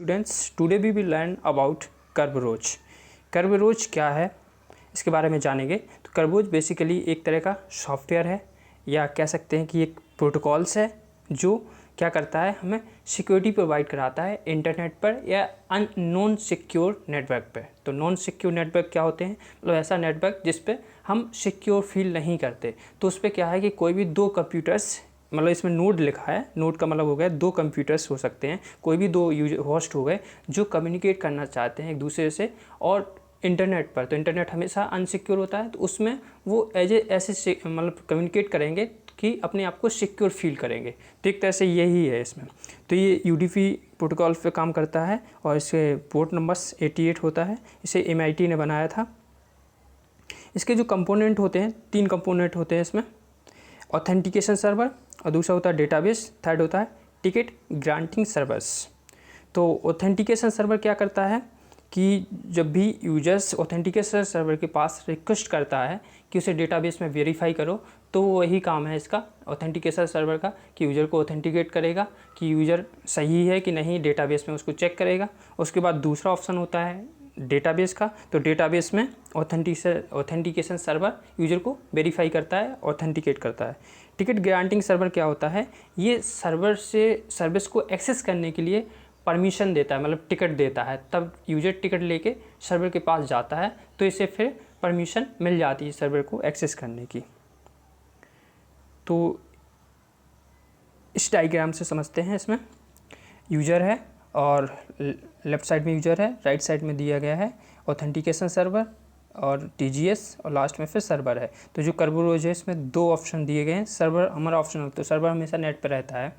Students, today we will learn about कर्वरोज। कर्वरोज क्या है इसके बारे में जानेंगे। तो कर्वरोज बेसिकली एक तरह का सॉफ्टवेयर है या कह सकते हैं कि एक प्रोटोकॉल्स है जो क्या करता है, हमें सिक्योरिटी प्रोवाइड कराता है इंटरनेट पर या नॉन सिक्योर नेटवर्क पर। तो नॉन सिक्योर नेटवर्क क्या होते हैं, मतलब ऐसा नेटवर्क जिस पे हम सिक्योर फील नहीं करते। तो उस पर क्या है कि कोई भी दो कंप्यूटर्स, मतलब इसमें नोड लिखा है, नोड का मतलब हो गया दो कंप्यूटर्स हो सकते हैं, कोई भी दो होस्ट हो गए जो कम्युनिकेट करना चाहते हैं एक दूसरे से और इंटरनेट पर। तो इंटरनेट हमेशा अनसिक्योर होता है, तो उसमें वो ऐसे मतलब कम्युनिकेट करेंगे कि अपने आप को सिक्योर फील करेंगे। तो एक तरह से यही है इसमें। तो ये यूडीपी प्रोटोकॉल पे काम करता है और इसके पोर्ट नंबर्स 88 होता है। इसे MIT ने बनाया था। इसके जो कंपोनेंट होते हैं, 3 कंपोनेंट होते हैं इसमें। ऑथेंटिकेशन सर्वर और दूसरा होता है डेटाबेस, थर्ड होता है टिकट ग्रांटिंग सर्वर्स। तो ऑथेंटिकेशन सर्वर क्या करता है कि जब भी यूजर्स ऑथेंटिकेशन सर्वर के पास रिक्वेस्ट करता है कि उसे डेटाबेस में वेरीफाई करो, तो वही काम है इसका ऑथेंटिकेशन सर्वर का कि यूज़र को ऑथेंटिकेट करेगा कि यूज़र सही है कि नहीं, डेटाबेस में उसको चेक करेगा। उसके बाद दूसरा ऑप्शन होता है डेटाबेस का। तो डेटाबेस में ऑथेंटिकेशन सर्वर यूज़र को वेरीफाई करता है, ऑथेंटिकेट करता है। टिकट ग्रांटिंग सर्वर क्या होता है, ये सर्वर से सर्विस को एक्सेस करने के लिए परमिशन देता है, मतलब टिकट देता है। तब यूज़र टिकट लेके सर्वर के पास जाता है तो इसे फिर परमिशन मिल जाती है सर्वर को एक्सेस करने की। तो इस डायग्राम से समझते हैं। इसमें यूज़र है और लेफ़्ट साइड में यूज़र है, राइट साइड में दिया गया है ऑथेंटिकेशन सर्वर और TGS और लास्ट में फिर सर्वर है। तो जो कर्वरोज है इसमें 2 ऑप्शन दिए गए हैं। सर्वर हमारा ऑप्शनल, तो सर्वर हमेशा नेट पर रहता है।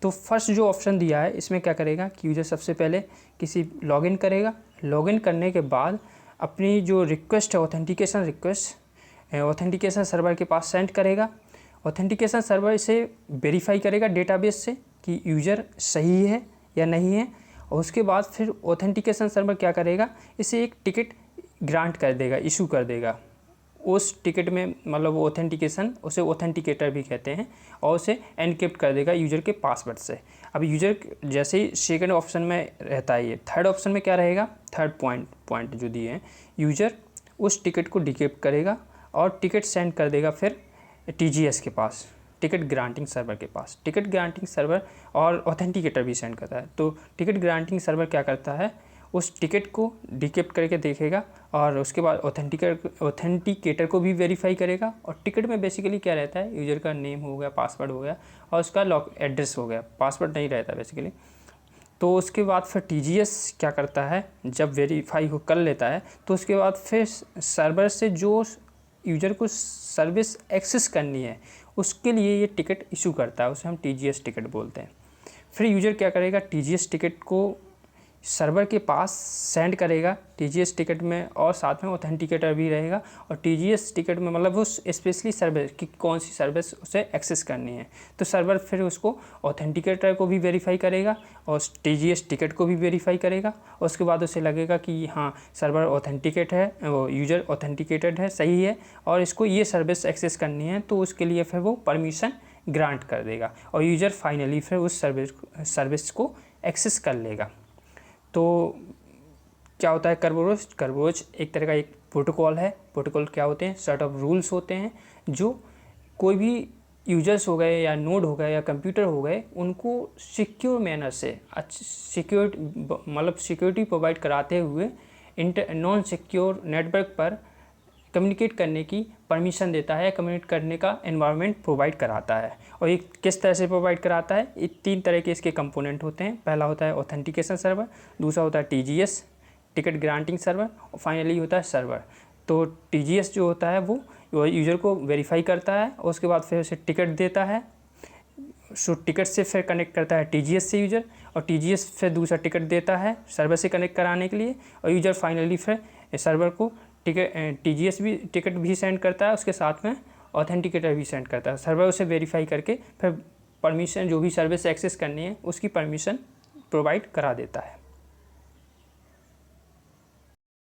तो फर्स्ट जो ऑप्शन दिया है इसमें क्या करेगा कि यूज़र सबसे पहले किसी लॉगिन करेगा। लॉगिन करने के बाद अपनी जो रिक्वेस्ट है ऑथेंटिकेशन रिक्वेस्ट ऑथेंटिकेशन सर्वर के पास सेंड करेगा। ऑथेंटिकेशन सर्वर इसे वेरीफाई करेगा डेटाबेस से कि यूज़र सही है या नहीं है। और उसके बाद फिर ऑथेंटिकेशन सर्वर क्या करेगा, इसे एक टिकट ग्रांट कर देगा, इशू कर देगा। उस टिकट में मतलब ऑथेंटिकेशन, उसे ऑथेंटिकेटर भी कहते हैं, और उसे एनक्रिप्ट कर देगा यूज़र के पासवर्ड से। अब यूज़र जैसे ही सेकंड ऑप्शन में रहता है, ये थर्ड ऑप्शन में क्या रहेगा, थर्ड पॉइंट जो दिए हैं, यूज़र उस टिकट को डिक्रिप्ट करेगा और टिकट सेंड कर देगा फिर TGS के पास, टिकट ग्रांटिंग सर्वर के पास। टिकट ग्रांटिंग सर्वर और ऑथेंटिकेटर भी सेंड करता है। तो टिकट ग्रांटिंग सर्वर क्या करता है, उस टिकट को डिक्रिप्ट करके देखेगा और उसके बाद ऑथेंटिकेटर को भी वेरीफाई करेगा। और टिकट में बेसिकली क्या रहता है, यूज़र का नेम हो गया, पासवर्ड हो गया और उसका लॉक एड्रेस हो गया, पासवर्ड नहीं रहता बेसिकली। तो उसके बाद फिर TGS क्या करता है, जब वेरीफाई को कर लेता है तो उसके बाद फिर सर्वर से जो यूज़र को सर्विस एक्सेस करनी है उसके लिए ये टिकट इशू करता है, उसे हम TGS टिकट बोलते हैं। फिर यूज़र क्या करेगा, TGS टिकट को सर्वर के पास सेंड करेगा TGS टिकट में, और साथ में ऑथेंटिकेटर भी रहेगा। और TGS टिकट में मतलब उस स्पेशली सर्विस की कौन सी सर्विस उसे एक्सेस करनी है, तो सर्वर फिर उसको ऑथेंटिकेटर को भी वेरीफाई करेगा और TGS टिकट को भी वेरीफाई करेगा। और उसके बाद उसे लगेगा कि हाँ सर्वर ऑथेंटिकेट है, वो यूज़र ऑथेंटिकेटेड है, सही है और इसको ये सर्विस एक्सेस करनी है, तो उसके लिए फिर वो परमिशन ग्रांट कर देगा और यूज़र फाइनली फिर उस सर्विस को एक्सेस कर लेगा। तो क्या होता है कर्वरोज एक तरह का एक प्रोटोकॉल है। प्रोटोकॉल क्या होते हैं, सेट ऑफ रूल्स होते हैं जो कोई भी यूजर्स हो गए या नोड हो गए या कंप्यूटर हो गए, उनको सिक्योर मैनर से सिक्योरिटी प्रोवाइड कराते हुए नॉन सिक्योर नेटवर्क पर कम्युनिकेट करने की परमिशन देता है, कम्युनिकेट करने का एनवायरनमेंट प्रोवाइड कराता है। और ये किस तरह से प्रोवाइड कराता है, ये 3 तरह के इसके कंपोनेंट होते हैं। पहला होता है ऑथेंटिकेशन सर्वर, दूसरा होता है TGS टिकट ग्रांटिंग सर्वर और फाइनली होता है सर्वर। तो TGS जो होता है वो यूज़र को वेरीफाई करता है और उसके बाद फिर उसे टिकट देता है। सो टिकट से फिर कनेक्ट करता है TGS से यूज़र, और TGS फिर दूसरा टिकट देता है सर्वर से कनेक्ट कराने के लिए, और यूज़र फाइनली फिर सर्वर को TGS भी टिकट भी सेंड करता है, उसके साथ में ऑथेंटिकेटर भी सेंड करता है। सर्वर उसे वेरीफाई करके फिर परमिशन, जो भी सर्विस एक्सेस करनी है उसकी परमिशन प्रोवाइड करा देता है।